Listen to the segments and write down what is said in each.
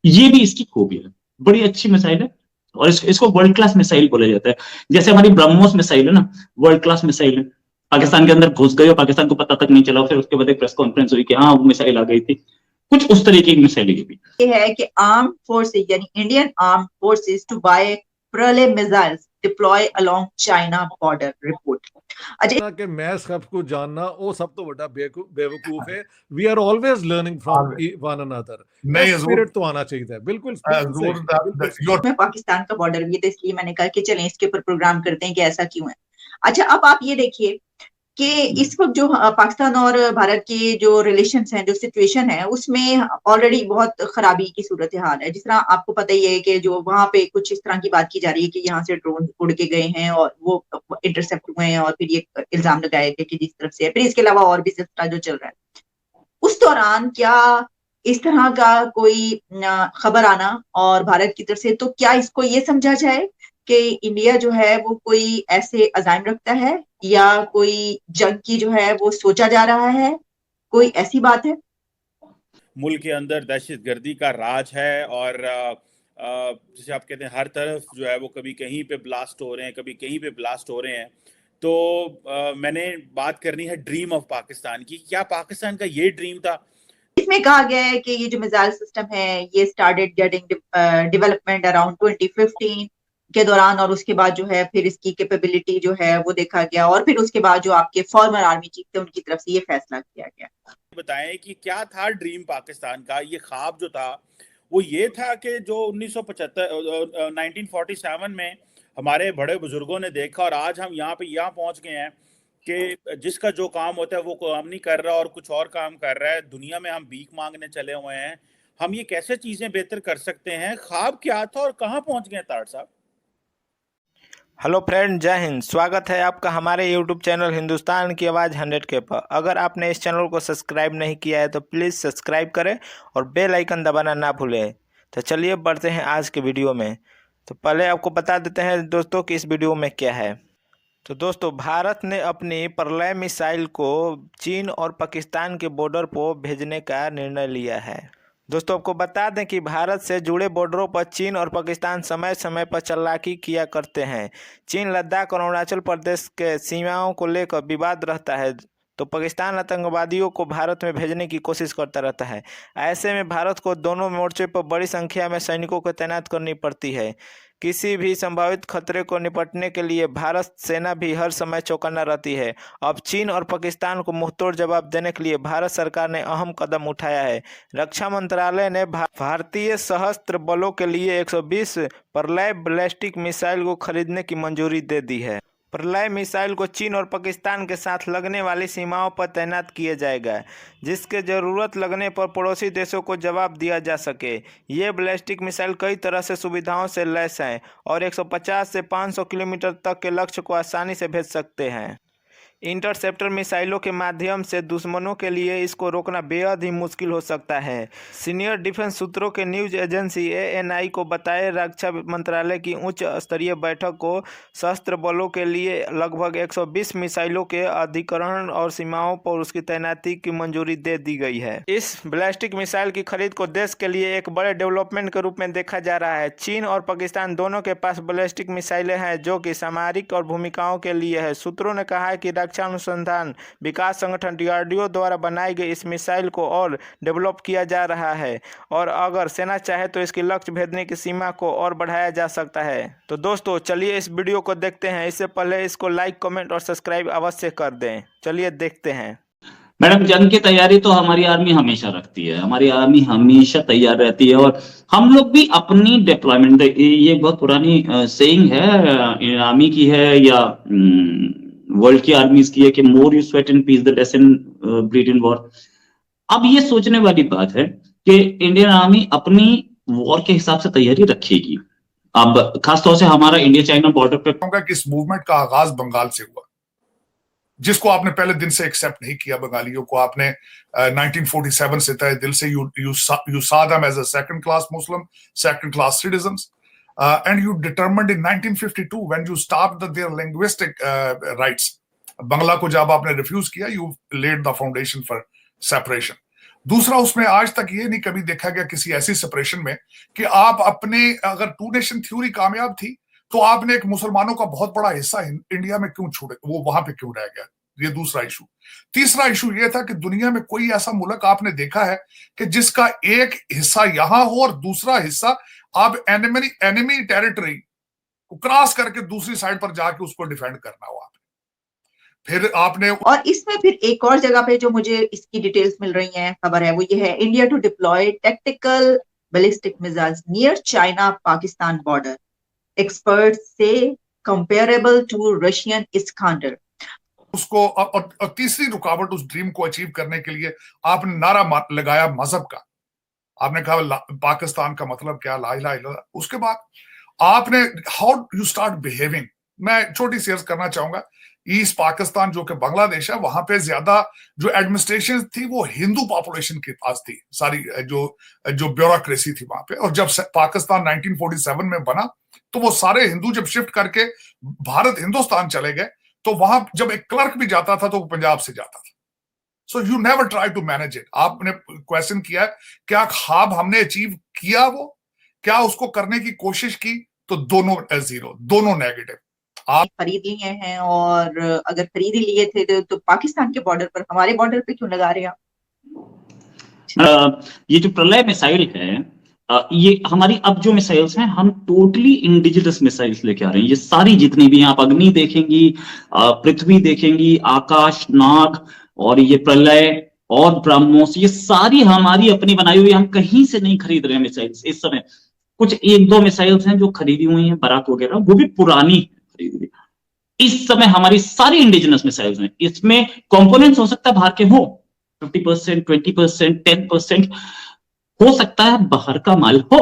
ये भी इसकी खूबी है, बड़ी अच्छी मिसाइल है। और इसको वर्ल्ड क्लास मिसाइल बोला जाता है। जैसे हमारी ब्रह्मोस मिसाइल है ना, वर्ल्ड क्लास मिसाइल है। पाकिस्तान के अंदर घुस गई और पाकिस्तान को पता तक नहीं चला, फिर उसके बाद एक प्रेस कॉन्फ्रेंस हुई कि हाँ वो मिसाइल आ गई थी। कुछ उस तरीके की मिसाइल ये भी ये है कि आर्म फोर्सेज यानी Indian arm forces to buy Pralay missiles deploy along China border report. अच्छा, कि मैं सब कुछ जानना वो सब तो बड़ा बेवकूफ है। We are always learning from one another. नहीं स्पिरिट तो आना चाहिए। बिल्कुल में पाकिस्तान का बॉर्डर भी है, तो इसलिए मैंने कहा कि चलें इसके ऊपर प्रोग्राम करते हैं कि ऐसा क्यों है। अच्छा, अब आप ये देखिए कि इस वक्त जो पाकिस्तान और भारत के जो रिलेशंस हैं, जो सिचुएशन है, उसमें ऑलरेडी बहुत खराबी की सूरत हाल है। जिस तरह आपको पता ही है कि जो वहां पे कुछ इस तरह की बात की जा रही है कि यहाँ से ड्रोन उड़ के गए हैं और वो इंटरसेप्ट हुए हैं, और फिर ये इल्जाम लगाया गया कि जिस तरफ से है। फिर इसके अलावा और भी सिलसिला जो चल रहा है, उस दौरान क्या इस तरह का कोई खबर आना और भारत की तरफ से, तो क्या इसको ये समझा जाए कि इंडिया जो है वो कोई ऐसे अजाइम रखता है या कोई जंग की जो है वो सोचा जा रहा है, कोई ऐसी बात है? मुल्क के अंदर दहशतगर्दी का राज है और जैसे आप कहते हैं हर तरफ जो है वो कभी कहीं पे ब्लास्ट हो रहे हैं, कभी कहीं पे ब्लास्ट हो रहे हैं। तो मैंने बात करनी है ड्रीम ऑफ पाकिस्तान की। क्या पाकिस्तान का ये ड्रीम था? इसमें कहा गया है कि ये जो मिसाइल सिस्टम है ये स्टार्टेड गेटिंग डेवलपमेंट अराउंड 2015 के दौरान, और उसके बाद जो है फिर इसकी कैपेबिलिटी जो है वो देखा गया, और फिर उसके बाद जो आपके फॉर्मर आर्मी चीफ थे उनकी तरफ से ये फैसला किया गया। बताएं कि क्या था ड्रीम पाकिस्तान का? ये ख्वाब जो था वो ये था कि जो 1947 में हमारे बड़े बुजुर्गों ने देखा और आज हम यहाँ पहुंच गए हैं कि जिसका जो काम होता है वो काम नहीं कर रहा और कुछ और काम कर रहा है। दुनिया में हम भीख मांगने चले हुए हैं। हम ये कैसे चीजें बेहतर कर सकते हैं? ख्वाब क्या था और कहाँ पहुंच गए तार साहब? हेलो फ्रेंड, जय हिंद। स्वागत है आपका हमारे यूट्यूब चैनल हिंदुस्तान की आवाज़ 100K पर। अगर आपने इस चैनल को सब्सक्राइब नहीं किया है तो प्लीज़ सब्सक्राइब करें और बेल आइकन दबाना ना भूलें। तो चलिए बढ़ते हैं आज के वीडियो में। तो पहले आपको बता देते हैं दोस्तों कि इस वीडियो में क्या है। तो दोस्तों, भारत ने अपनी प्रलय मिसाइल को चीन और पाकिस्तान के बॉर्डर पर भेजने का निर्णय लिया है। दोस्तों, आपको बता दें कि भारत से जुड़े बॉर्डरों पर चीन और पाकिस्तान समय समय पर चालाकी किया करते हैं। चीन लद्दाख और अरुणाचल प्रदेश के सीमाओं को लेकर विवाद रहता है, तो पाकिस्तान आतंकवादियों को भारत में भेजने की कोशिश करता रहता है। ऐसे में भारत को दोनों मोर्चे पर बड़ी संख्या में सैनिकों को तैनात करनी पड़ती है। किसी भी संभावित खतरे को निपटने के लिए भारत सेना भी हर समय चौकन्ना रहती है। अब चीन और पाकिस्तान को मुंहतोड़ जवाब देने के लिए भारत सरकार ने अहम कदम उठाया है। रक्षा मंत्रालय ने भारतीय सशस्त्र बलों के लिए 120 प्रलय बैलिस्टिक मिसाइल को खरीदने की मंजूरी दे दी है। प्रलय मिसाइल को चीन और पाकिस्तान के साथ लगने वाली सीमाओं पर तैनात किया जाएगा, जिसके ज़रूरत लगने पर पड़ोसी देशों को जवाब दिया जा सके। ये बैलिस्टिक मिसाइल कई तरह से सुविधाओं से लैस हैं और 150 से 500 किलोमीटर तक के लक्ष्य को आसानी से भेज सकते हैं। इंटरसेप्टर मिसाइलों के माध्यम से दुश्मनों के लिए इसको रोकना बेहद ही मुश्किल हो सकता है। सीनियर डिफेंस सूत्रों के न्यूज एजेंसी ANI को बताए रक्षा मंत्रालय की उच्च स्तरीय बैठक को सशस्त्र बलों के लिए लगभग 120 मिसाइलों के अधिग्रहण और सीमाओं पर उसकी तैनाती की मंजूरी दे दी गई है। इस बैलिस्टिक मिसाइल की खरीद को देश के लिए एक बड़े डेवलपमेंट के रूप में देखा जा रहा है। चीन और पाकिस्तान दोनों के पास बैलिस्टिक मिसाइलें हैं जो कि सामरिक और भूमिकाओं के लिए है। सूत्रों ने कहा है कि रक्षा अनुसंधान विकास संगठन DRDO द्वारा बनाई गई इस मिसाइल को और डेवलप किया जा रहा है और अगर सेना चाहे तो इसकी लक्ष्य भेदने की सीमा को और बढ़ाया जा सकता है। तो दोस्तों, चलिए इस वीडियो को देखते हैं। इससे पहले इसको लाइक, कमेंट और सब्सक्राइब अवश्य कर दें। चलिए देखते हैं। मैडम, जंग की तैयारी तो हमारी आर्मी हमेशा रखती है, हमारी आर्मी हमेशा तैयार रहती है। और हम लोग भी अपनी डिप्लॉयमेंट, ये बहुत पुरानी सेइंग है आर्मी की है या वर्ल्ड की आर्मीज की है कि more you sweat in peace the less in bleed in war. अब ये सोचने वाली बात है कि इंडियन आर्मी अपनी वॉर के हिसाब से तैयारी रखेगी। अब खासतौर से हमारा इंडिया चाइना बॉर्डर पे इस मूवमेंट का आगाज बंगाल से हुआ, जिसको आपने पहले दिन से एक्सेप्ट नहीं किया। बंगालियों को आपने 1947 से तय दिल से you saw them as a second class Muslim, second class citizens, and you determined in 1952 when you stopped their linguistic rights, बंगला को जब आपने रिफ्यूज किया, you laid the foundation for separation. दूसरा, उसमें आज तक ये नहीं कभी देखा गया किसी ऐसी सेपरेशन में कि आप अपने, अगर टू नेशन थ्योरी कामयाब थी तो आपने एक मुसलमानों का बहुत बड़ा हिस्सा इंडिया में क्यों छोड़े, वो वहां पे क्यों रह गया। ये दूसरा इशू। तीसरा इशू ये था कि दुनिया में कोई ऐसा मुल्क आपने देखा है कि जिसका एक हिस्सा यहां हो और दूसरा हिस्सा आप एनिमी टेरिटरी को क्रॉस करके दूसरी साइड पर जाके उसको डिफेंड करना हो। फिर आपने, और इसमें फिर एक और जगह पे जो मुझे इसकी डिटेल्स मिल रही हैं, खबर है, वो ये है, India to deploy tactical ballistic missiles near China Pakistan border, expert से कंपेरेबल टू रशियन इस्कांडर। उसको और तीसरी रुकावट उस ड्रीम को अचीव करने के लिए आपने नारा लगाया मजहब का। आपने कहा पाकिस्तान का मतलब क्या, ला इलाहा इल्लल्लाह। उसके बाद आपने हाउ यू स्टार्ट बिहेविंग। मैं छोटी सी अर्ज करना चाहूंगा, ईस्ट पाकिस्तान जो कि बांग्लादेश है, वहां पे ज्यादा जो एडमिनिस्ट्रेशन थी वो हिंदू पॉपुलेशन के पास थी, सारी जो ब्यूरोक्रेसी थी वहां पे। और जब पाकिस्तान 1947 में बना तो वो सारे हिंदू जब शिफ्ट करके भारत हिंदुस्तान चले गए तो वहां जब एक क्लर्क भी जाता था तो वो पंजाब से जाता था। So you never try to manage it. आपने क्वेश्चन किया है क्या ख्वाब हमने अचीव किया, वो क्या उसको करने की कोशिश की, तो दोनों जीरो, दोनों नेगेटिव। आप खरीद लिए हैं, और अगर खरीद ही लिए थे तो पाकिस्तान के बॉर्डर पर, हमारे बॉर्डर पे क्यों लगा रहे हैं आप? ये जो प्रलय मिसाइल है, ये हमारी अब जो मिसाइल्स हैं, हम टोटली इंडिजिनस मिसाइल्स लेके आ रहे हैं। ये सारी जितनी भी हैं, आप अग्नि देखेंगी, पृथ्वी देखेंगी, आकाश, नाग, और ये प्रलय और ब्रह्मोस, ये सारी हमारी अपनी बनाई हुई, हम कहीं से नहीं खरीद रहे हैं मिसाइल्स इस समय। कुछ एक दो मिसाइल्स हैं जो खरीदी हुई हैं, बराक वगैरह, वो भी पुरानी खरीदी हुई। इस समय हमारी सारी इंडिजिनस मिसाइल्स हैं। इसमें कंपोनेंट्स हो सकता है बाहर के हो, 50%, 20%, 10% हो सकता है बाहर का माल हो,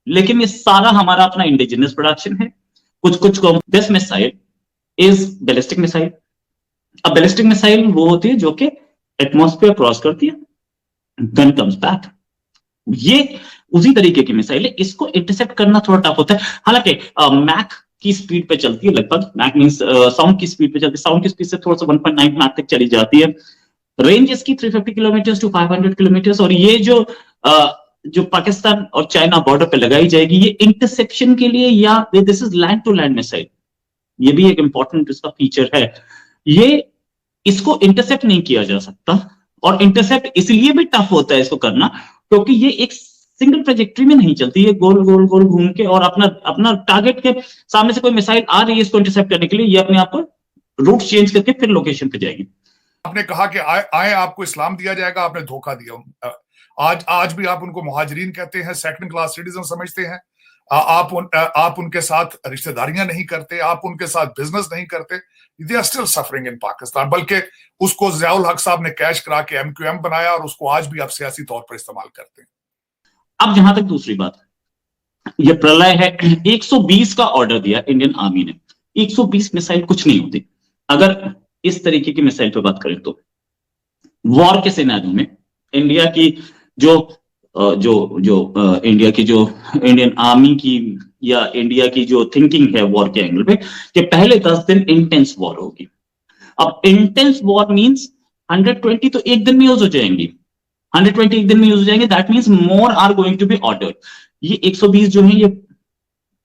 लेकिन ये सारा हमारा अपना इंडिजिनस प्रोडक्शन है। कुछ this missile is ballistic missile. अब बैलिस्टिक मिसाइल वो होती है जो कि एटमॉस्फेयर क्रॉस करती है, देन कम्स बैक। ये उसी तरीके की मिसाइल है, इसको इंटरसेप्ट करना थोड़ा टफ होता है। हालांकि मैक की स्पीड पे चलती है, लगभग मैक मींस साउंड की स्पीड पे चलती है, साउंड की स्पीड से थोड़ा सा 1.9 मैक तक चली जाती है। रेंज इसकी 350 किलोमीटर टू 500 किलोमीटर। और ये जो पाकिस्तान और चाइना बॉर्डर पे लगाई जाएगी, ये इंटरसेप्शन के लिए, या this is land to land missile. ये भी एक इंपॉर्टेंट इसका फीचर है। ये इसको इंटरसेप्ट नहीं किया जा सकता, और इंटरसेप्ट इसलिए भी टफ होता है इसको करना क्योंकि ये एक सिंगल ट्रेजेक्टरी में नहीं चलती है, गोल गोल गोल घूम के, और अपना टारगेट के सामने से कोई मिसाइल आ रही है इसको इंटरसेप्ट करने के लिए, ये अपने आप को रूट चेंज करके फिर लोकेशन पे जाएगी। आपने कहा कि आए आपको इस्लाम दिया जाएगा, आपने धोखा दिया। आज भी आप उनको मुहाजिरीन कहते हैं, सेकंड क्लास सिटीजन समझते हैं। आप उनके साथ रिश्तेदारियां नहीं करते, आप उनके साथ बिजनेस नहीं करते। They are still suffering in Pakistan. बल्कि उसको ज़ियाउल हक साहब ने कैश करा के MQM बनाया, और उसको आज भी आप सियासी तौर पर इस्तेमाल करते हैं। अब जहां तक दूसरी बात, ये प्रलय है, 120 का ऑर्डर दिया इंडियन आर्मी ने। 120 मिसाइल कुछ नहीं होती। अगर इस तरीके की मिसाइल पर बात करें तो वॉर के सिनेरियो में इंडिया की इंडिया की जो इंडियन आर्मी की या इंडिया की जो थिंकिंग है वॉर के एंगल पे, कि पहले 10 दिन इंटेंस वॉर होगी। अब इंटेंस वॉर मींस 120 तो एक दिन में यूज हो जाएंगी, 120 एक दिन में यूज हो जाएंगे, that means more are going to be ordered. ये 120 जो है ये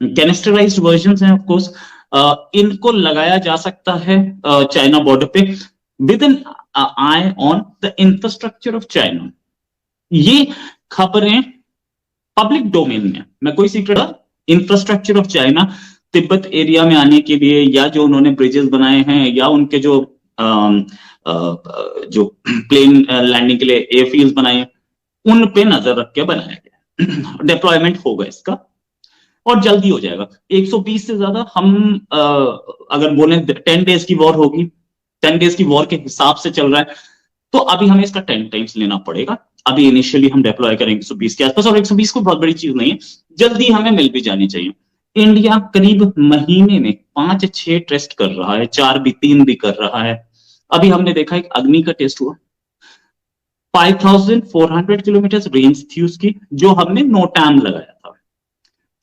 कैनिस्टराइज्ड वर्जन्स हैं ऑफ कोर्स। इनको लगाया जा सकता है चाइना बॉर्डर पे with an eye on the infrastructure of China. ये खबरें पब्लिक डोमेन में, मैं कोई secret, infrastructure of China Tibet area में आने के लिए, या जो उन्होंने ब्रिजेस बनाए हैं, या उनके जो प्लेन लैंडिंग के लिए एयरफील्ड बनाए हैं, उन पे नजर रख के बनाया गया। डिप्लॉयमेंट होगा इसका और जल्दी हो जाएगा। 120 से ज्यादा हम अगर बोले 10 डेज की वॉर होगी, 10 डेज की वॉर के हिसाब से चल रहा है, तो अभी हमें इसका 10 टाइम्स लेना पड़ेगा। अभी इनिशियली हम डिप्लॉय करेंगे 120 के आसपास, और 120 को बहुत बड़ी चीज नहीं है, जल्दी हमें मिल भी जानी चाहिए। इंडिया करीब महीने में 5-6 टेस्ट कर रहा है, 4 भी 3 भी कर रहा है। अभी हमने देखा एक अग्नि का टेस्ट हुआ, 5400 किलोमीटर रेंज थी उसकी, जो हमने नोटैम लगाया था।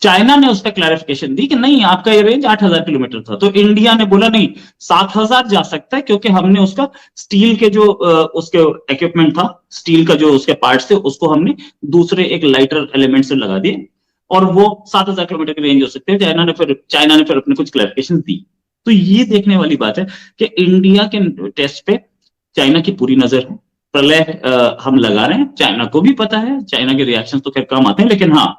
चाइना ने उस पर क्लैरिफिकेशन दी कि नहीं, आपका ये रेंज 8,000 किलोमीटर था। तो इंडिया ने बोला नहीं, 7,000 जा सकता है, क्योंकि हमने उसका स्टील के जो उसके इक्विपमेंट था, स्टील का जो उसके पार्ट्स थे, उसको हमने दूसरे एक लाइटर एलिमेंट से लगा दिए और वो 7,000 किलोमीटर की रेंज हो सकती है। चाइना ने फिर अपने कुछ क्लैरिफिकेशन दी। तो ये देखने वाली बात है कि इंडिया के टेस्ट पे चाइना की पूरी नजर है। प्रलय हम लगा रहे हैं, चाइना को भी पता है, चाइना के रिएक्शन तो खैर कम आते हैं, लेकिन हाँ